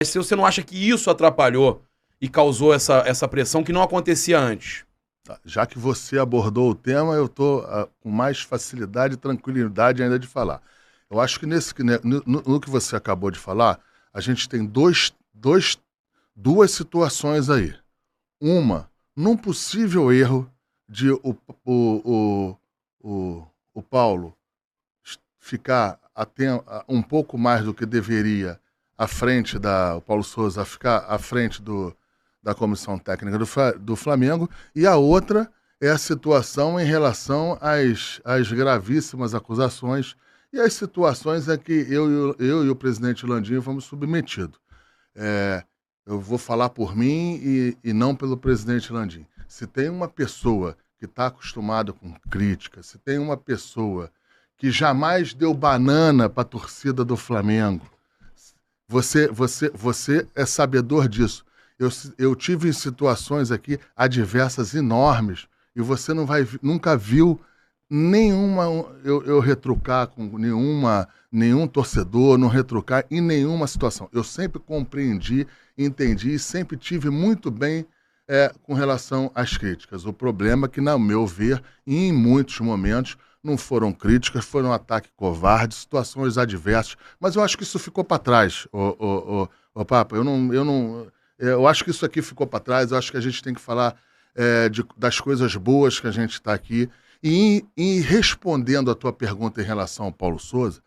Se você não acha que isso atrapalhou e causou essa pressão que não acontecia antes? Tá, já que você abordou o tema, eu estou com mais facilidade e tranquilidade ainda de falar. Eu acho que no que você acabou de falar, a gente tem duas situações aí. Uma, num possível erro de o Paulo ficar um pouco mais do que deveria à frente o Paulo Souza ficar à frente da comissão técnica do Flamengo, e a outra é a situação em relação às gravíssimas acusações e as situações a que eu e o presidente Landim fomos submetidos. Eu vou falar por mim e não pelo presidente Landim. Se tem uma pessoa que está acostumada com crítica, se tem uma pessoa que jamais deu banana para a torcida do Flamengo, você é sabedor disso. Eu tive situações aqui adversas enormes e você nunca viu eu retrucar com nenhum torcedor, não retrucar em nenhuma situação. Eu sempre compreendi, entendi e sempre tive muito bem com relação às críticas. O problema é que, no meu ver, em muitos momentos, não foram críticas, foram ataque covarde, situações adversas, mas eu acho que isso ficou para trás, Papa. Eu acho que isso aqui ficou para trás, eu acho que a gente tem que falar das coisas boas que a gente está aqui. E respondendo a tua pergunta em relação ao Paulo Souza,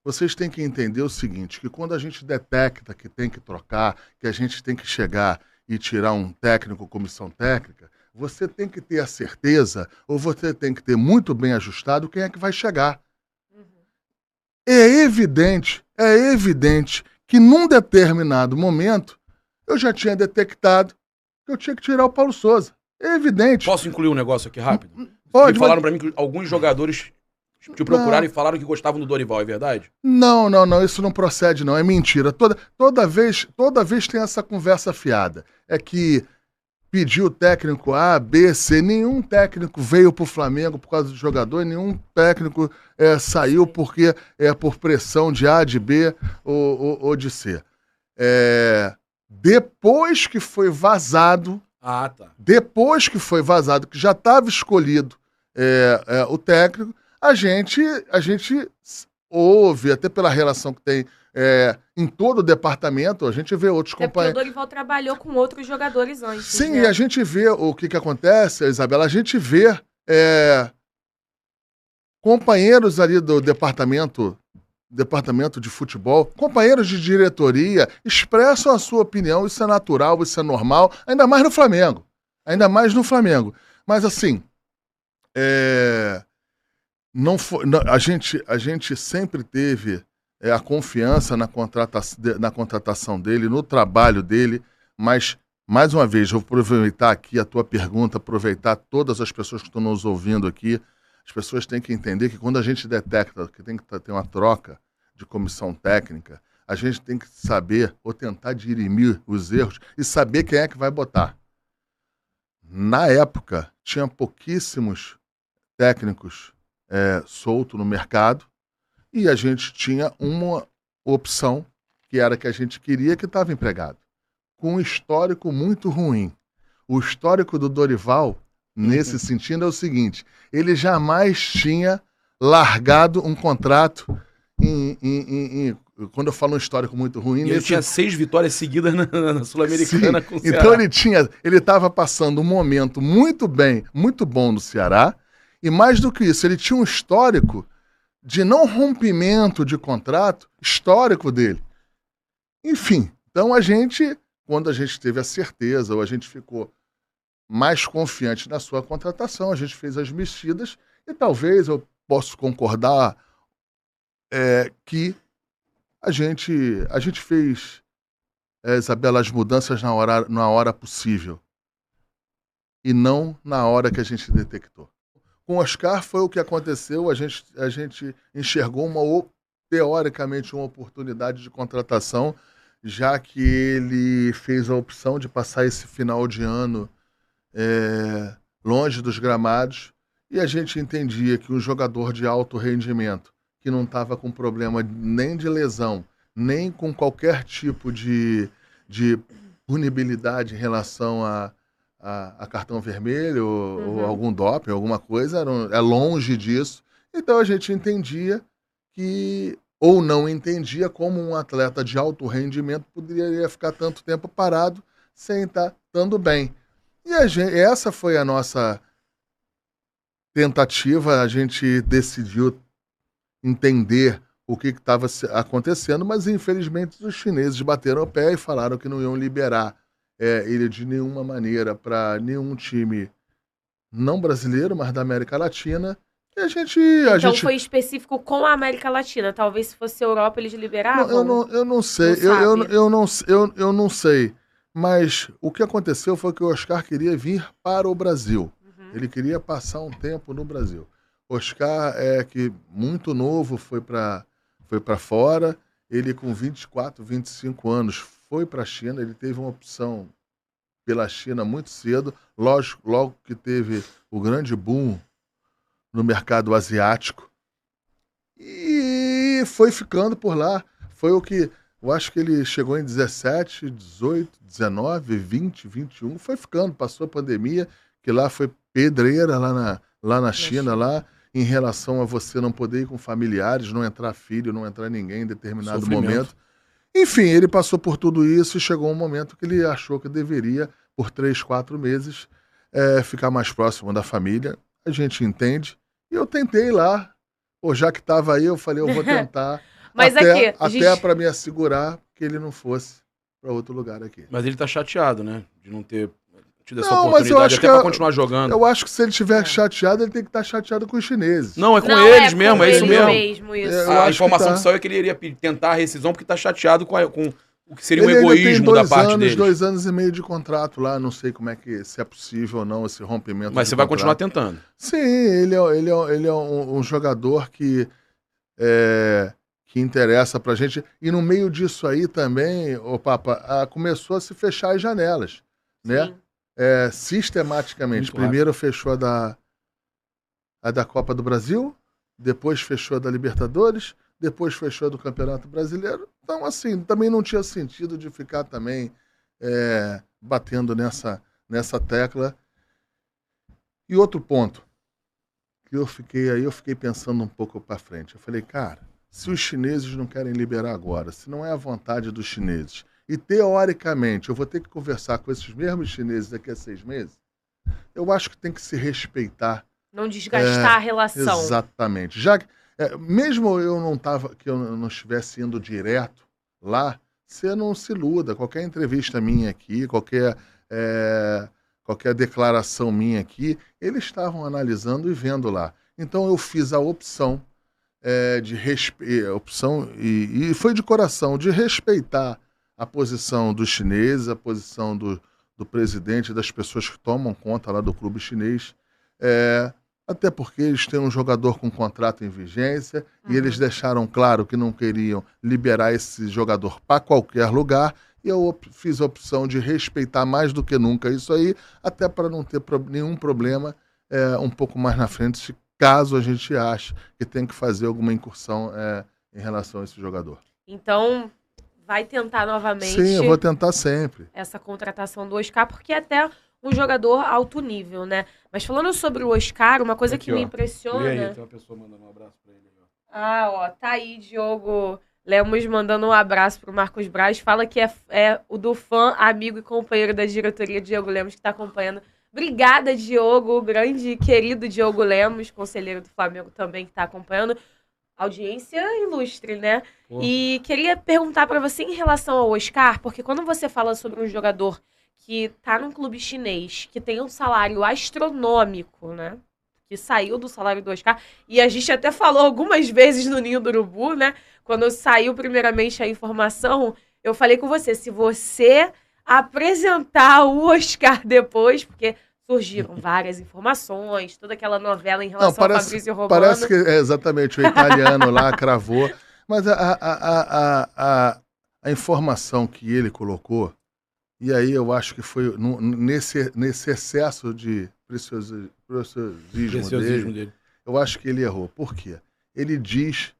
vocês têm que entender o seguinte, que quando a gente detecta que tem que trocar, que a gente tem que chegar e tirar um técnico, comissão técnica, você tem que ter a certeza, ou você tem que ter muito bem ajustado quem é que vai chegar. É evidente que num determinado momento eu já tinha detectado que eu tinha que tirar o Paulo Souza. É evidente. Posso incluir um negócio aqui rápido? Pode. Falaram pra mim que alguns jogadores te procuraram e falaram que gostavam do Dorival, é verdade? Não, isso não procede não, é mentira. Toda vez tem essa conversa fiada. É que pediu técnico A, B, C, nenhum técnico veio pro Flamengo por causa do jogador, nenhum técnico saiu porque por pressão de A, de B ou de C. Depois que foi vazado, que já estava escolhido o técnico, a gente ouve, até pela relação que tem em todo o departamento, a gente vê outros companheiros. Porque o Dorival trabalhou com outros jogadores antes. Sim, né? E a gente vê o que acontece, Isabela, a gente vê companheiros ali do departamento de futebol, companheiros de diretoria, expressam a sua opinião, isso é natural, isso é normal, ainda mais no Flamengo. Mas assim, a gente sempre teve a confiança na contratação dele, no trabalho dele, mas, mais uma vez, eu vou aproveitar aqui a tua pergunta, aproveitar todas as pessoas que estão nos ouvindo aqui. As pessoas têm que entender que quando a gente detecta que tem que ter uma troca de comissão técnica, a gente tem que saber ou tentar dirimir os erros e saber quem é que vai botar. Na época, tinha pouquíssimos técnicos soltos no mercado e a gente tinha uma opção que era que a gente queria, que estava empregado, com um histórico muito ruim. O histórico do Dorival, nesse sentido, é o seguinte: ele jamais tinha largado um contrato quando eu falo um histórico muito ruim... Ele tinha 6 vitórias seguidas na Sul-Americana com o Ceará. Então ele estava passando um momento muito bom no Ceará, e mais do que isso, ele tinha um histórico de não rompimento de contrato, histórico dele. Enfim, então quando a gente teve a certeza, ou a gente ficou mais confiante na sua contratação, a gente fez as mexidas, e talvez eu possa concordar que a gente fez, Isabela, as mudanças na hora possível e não na hora que a gente detectou. Com o Oscar foi o que aconteceu, a gente enxergou teoricamente uma oportunidade de contratação, já que ele fez a opção de passar esse final de ano longe dos gramados, e a gente entendia que um jogador de alto rendimento, que não estava com problema nem de lesão, nem com qualquer tipo de de punibilidade em relação a cartão vermelho ou algum doping, alguma coisa, é longe disso. Então a gente entendia que, ou não entendia, como um atleta de alto rendimento poderia ficar tanto tempo parado sem estar estando bem. E essa foi a nossa tentativa, a gente decidiu entender o que estava acontecendo, mas infelizmente os chineses bateram o pé e falaram que não iam liberar ele de nenhuma maneira para nenhum time não brasileiro, mas da América Latina. E Então foi específico com a América Latina. Talvez se fosse Europa eles liberavam. Eu não sei, eu não sei. Mas o que aconteceu foi que o Oscar queria vir para o Brasil. Ele queria passar um tempo no Brasil. Oscar que muito novo foi para fora. Ele com 24, 25 anos foi para a China. Ele teve uma opção pela China muito cedo. Logo que teve o grande boom no mercado asiático. E foi ficando por lá. Foi o que... Eu acho que ele chegou em 17, 18, 19, 20, 21. Foi ficando, passou a pandemia, que lá foi pedreira lá na China, lá, em relação a você não poder ir com familiares, não entrar filho, não entrar ninguém em determinado momento. Enfim, ele passou por tudo isso e chegou um momento que ele achou que deveria, por 3, 4 meses, ficar mais próximo da família. A gente entende. E eu tentei lá. Pô, já que estava aí, eu falei, eu vou tentar. Mas até para me assegurar que ele não fosse para outro lugar aqui. Mas ele tá chateado, né? De não ter tido essa oportunidade até para continuar jogando. Eu acho que se ele estiver chateado, ele tem que estar chateado com os chineses. Não, é com eles mesmo, é isso mesmo. A informação que saiu é que ele iria tentar a rescisão porque tá chateado com o que seria um egoísmo da parte dele. 2 anos e meio de contrato lá, não sei como é que, se é possível ou não esse rompimento. Mas você vai continuar tentando. Sim, ele é um jogador que interessa pra gente. E no meio disso aí também, Papa, começou a se fechar as janelas, né? Sistematicamente. Primeiro fechou a da Copa do Brasil, depois fechou a da Libertadores, depois fechou a do Campeonato Brasileiro. Então, assim, também não tinha sentido de ficar também batendo nessa tecla. E outro ponto, que eu fiquei pensando um pouco para frente. Eu falei, cara, se os chineses não querem liberar agora, se não é a vontade dos chineses, e teoricamente eu vou ter que conversar com esses mesmos chineses daqui a 6 meses, eu acho que tem que se respeitar. Não desgastar a relação. Exatamente. Já que, mesmo que eu não estivesse indo direto lá, você não se iluda. Qualquer entrevista minha aqui, qualquer declaração minha aqui, eles estavam analisando e vendo lá. Então eu fiz a opção e foi de coração, de respeitar a posição dos chineses, a posição do presidente, das pessoas que tomam conta lá do clube chinês, até porque eles têm um jogador com contrato em vigência e eles deixaram claro que não queriam liberar esse jogador para qualquer lugar, e eu fiz a opção de respeitar mais do que nunca isso aí, até para não ter nenhum problema um pouco mais na frente, caso a gente ache que tem que fazer alguma incursão em relação a esse jogador. Então, vai tentar novamente... Sim, eu vou tentar sempre. Essa contratação do Oscar, porque é até um jogador alto nível, né? Mas falando sobre o Oscar, uma coisa que me impressiona... E aí, tem uma pessoa mandando um abraço pra ele. Tá aí, Diogo Lemos mandando um abraço pro Marcos Braz. Fala que é o do fã, amigo e companheiro da diretoria, Diogo Lemos, que tá acompanhando. Obrigada, Diogo, grande e querido Diogo Lemos, conselheiro do Flamengo também, que está acompanhando. Audiência ilustre, né? Pô. E queria perguntar para você em relação ao Oscar, porque quando você fala sobre um jogador que está num clube chinês, que tem um salário astronômico, né? Que saiu do salário do Oscar, e a gente até falou algumas vezes no Ninho do Urubu, né? Quando saiu primeiramente a informação, eu falei com você, se você apresentar o Oscar depois, porque surgiram várias informações, toda aquela novela em relação ao Fabrício Romano. Parece que exatamente o italiano lá cravou, mas a informação que ele colocou, e aí eu acho que foi nesse excesso de preciosismo dele, eu acho que ele errou. Por quê? Ele diz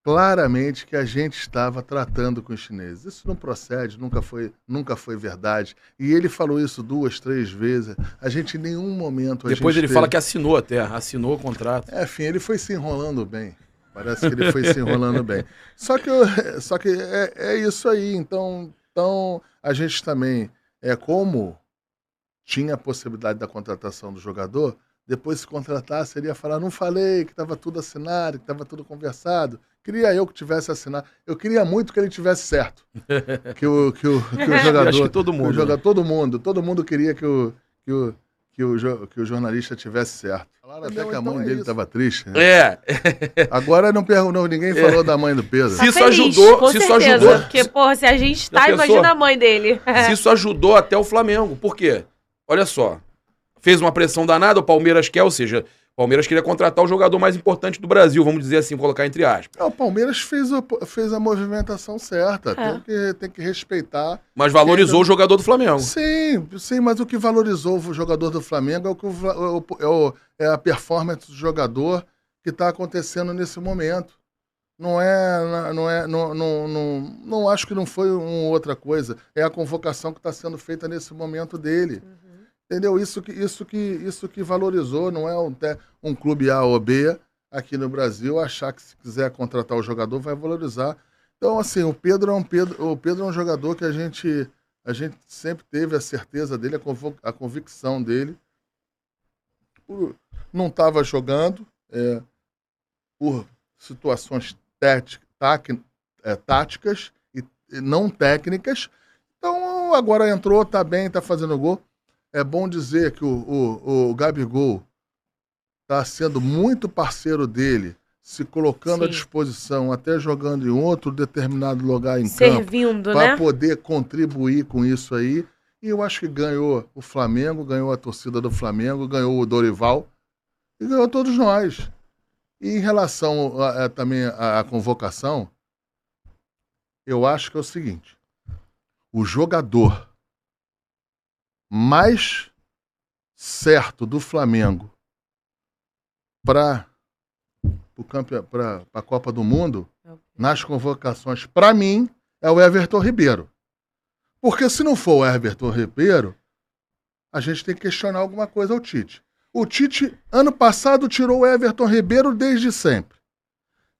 claramente que a gente estava tratando com os chineses. Isso não procede, nunca foi verdade. E ele falou isso 2, 3 vezes. A gente em nenhum momento... Depois ele fala que assinou o contrato. Enfim, ele foi se enrolando bem. Parece que ele foi se enrolando bem. Só que é isso aí. Então a gente também, como tinha a possibilidade da contratação do jogador, depois se contratasse, ele ia falar, não falei que estava tudo assinado, que estava tudo conversado. Queria eu que tivesse assinado. Eu queria muito que ele tivesse certo. Que o jogador... Acho que todo mundo. Todo mundo queria que o jornalista tivesse certo. Falaram até que a mãe dele estava triste. Né? Agora ninguém falou da mãe do Pedro. Se isso ajudou... Porque, porra, se a gente imagina a mãe dele. Se isso ajudou até o Flamengo. Por quê? Olha só. Fez uma pressão danada, o Palmeiras quer, ou seja... O Palmeiras queria contratar o jogador mais importante do Brasil, vamos dizer assim, colocar entre aspas. O Palmeiras fez a movimentação certa, tem que respeitar. Mas valorizou o jogador do Flamengo. Sim, mas o que valorizou o jogador do Flamengo é a performance do jogador que está acontecendo nesse momento. Não acho que não foi outra coisa. É a convocação que está sendo feita nesse momento dele. Entendeu? Isso que valorizou, não é um clube A ou B aqui no Brasil achar que se quiser contratar o jogador vai valorizar. Então, assim, o Pedro é um jogador que a gente sempre teve a certeza dele, a convicção dele. Não estava jogando por situações táticas e não técnicas. Então, agora entrou, está bem, está fazendo gol. É bom dizer que o Gabigol está sendo muito parceiro dele, se colocando à disposição, até jogando em outro determinado lugar em campo, para poder contribuir com isso aí. E eu acho que ganhou o Flamengo, ganhou a torcida do Flamengo, ganhou o Dorival e ganhou todos nós. E em relação também à convocação, eu acho que é o seguinte, o jogador mais certo do Flamengo para a Copa do Mundo, nas convocações, para mim, é o Everton Ribeiro. Porque se não for o Everton Ribeiro, a gente tem que questionar alguma coisa ao Tite. O Tite, ano passado, tirou o Everton Ribeiro desde sempre.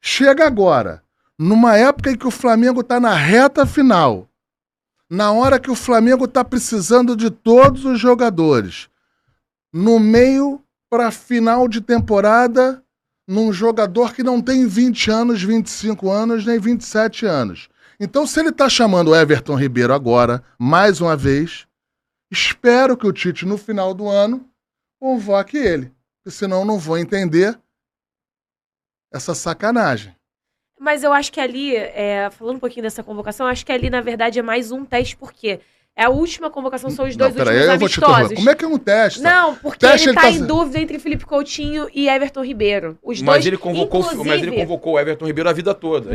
Chega agora, numa época em que o Flamengo está na reta final, na hora que o Flamengo está precisando de todos os jogadores, no meio para final de temporada, num jogador que não tem 20 anos, 25 anos, nem 27 anos. Então, se ele está chamando o Everton Ribeiro agora, mais uma vez, espero que o Tite, no final do ano, convoque ele, porque senão não vou entender essa sacanagem. Mas eu acho que ali, falando um pouquinho dessa convocação, acho que ali, na verdade, é mais um teste, porque é a última convocação, são os dois últimos amistosos. Como é que é um teste? Não, porque ele tá em dúvida entre Felipe Coutinho e Everton Ribeiro. Mas ele convocou o Everton Ribeiro a vida toda.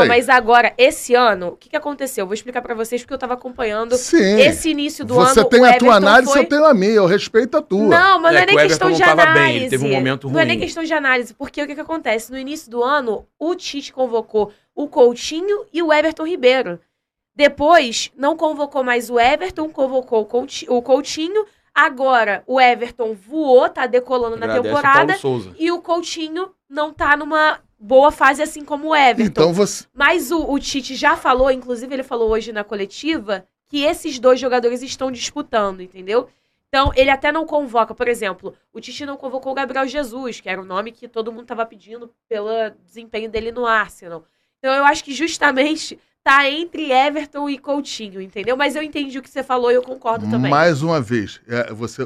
Mas agora, esse ano, o que aconteceu? Eu vou explicar pra vocês, porque eu tava acompanhando esse início do ano. Você tem a tua análise, eu tenho a minha, eu respeito a tua. Não, mas não é nem questão de análise. Ele teve um momento ruim. Não é nem questão de análise, porque o que acontece? No início do ano, o Tite convocou o Coutinho e o Everton Ribeiro. Depois, não convocou mais o Everton, convocou o Coutinho. Agora, o Everton voou, tá decolando na temporada. E o Coutinho não tá numa boa fase, assim como o Everton. Então Mas o Tite já falou, inclusive ele falou hoje na coletiva, que esses dois jogadores estão disputando, entendeu? Então, ele até não convoca, por exemplo, o Tite não convocou o Gabriel Jesus, que era o nome que todo mundo tava pedindo pelo desempenho dele no Arsenal. Então, eu acho que justamente tá entre Everton e Coutinho, entendeu? Mas eu entendi o que você falou e eu concordo também. Mais uma vez,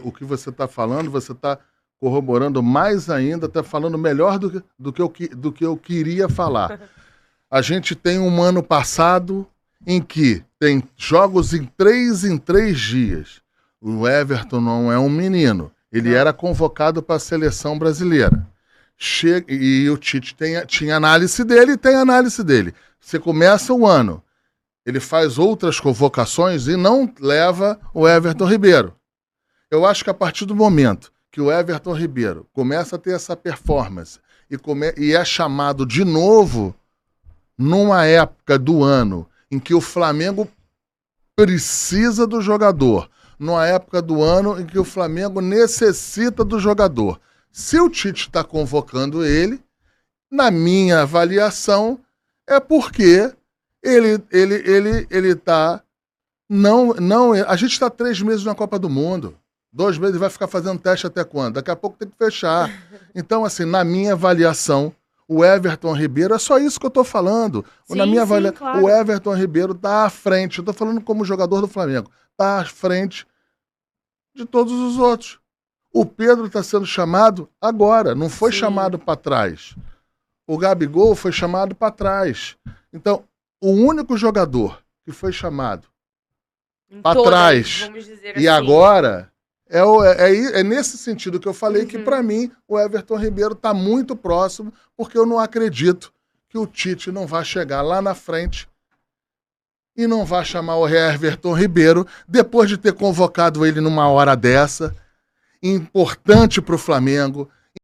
o que você está falando, você está corroborando mais ainda, está falando melhor do que eu queria falar. A gente tem um ano passado em que tem jogos em 3 dias. O Everton não é um menino. Ele era convocado para a seleção brasileira. E o Tite tinha análise dele e tem análise dele. Você começa o ano, ele faz outras convocações e não leva o Everton Ribeiro. Eu acho que a partir do momento que o Everton Ribeiro começa a ter essa performance e é chamado de novo numa época do ano em que o Flamengo precisa do jogador, numa época do ano em que o Flamengo necessita do jogador. Se o Tite está convocando ele, na minha avaliação, é porque ele está... a gente está 3 meses na Copa do Mundo. 2 meses, vai ficar fazendo teste até quando? Daqui a pouco tem que fechar. Então, assim, na minha avaliação, o Everton Ribeiro, é só isso que eu estou falando. Sim, na minha sim, avaliação, claro. o Everton Ribeiro está à frente. Eu estou falando como jogador do Flamengo. Está à frente de todos os outros. O Pedro está sendo chamado agora, não foi Sim. chamado para trás. O Gabigol foi chamado para trás. Então, o único jogador que foi chamado Em para todas, trás vamos dizer e assim. agora é nesse sentido que eu falei que, para mim, o Everton Ribeiro está muito próximo, porque eu não acredito que o Tite não vai chegar lá na frente e não vai chamar o Everton Ribeiro depois de ter convocado ele numa hora dessa, importante para o Flamengo,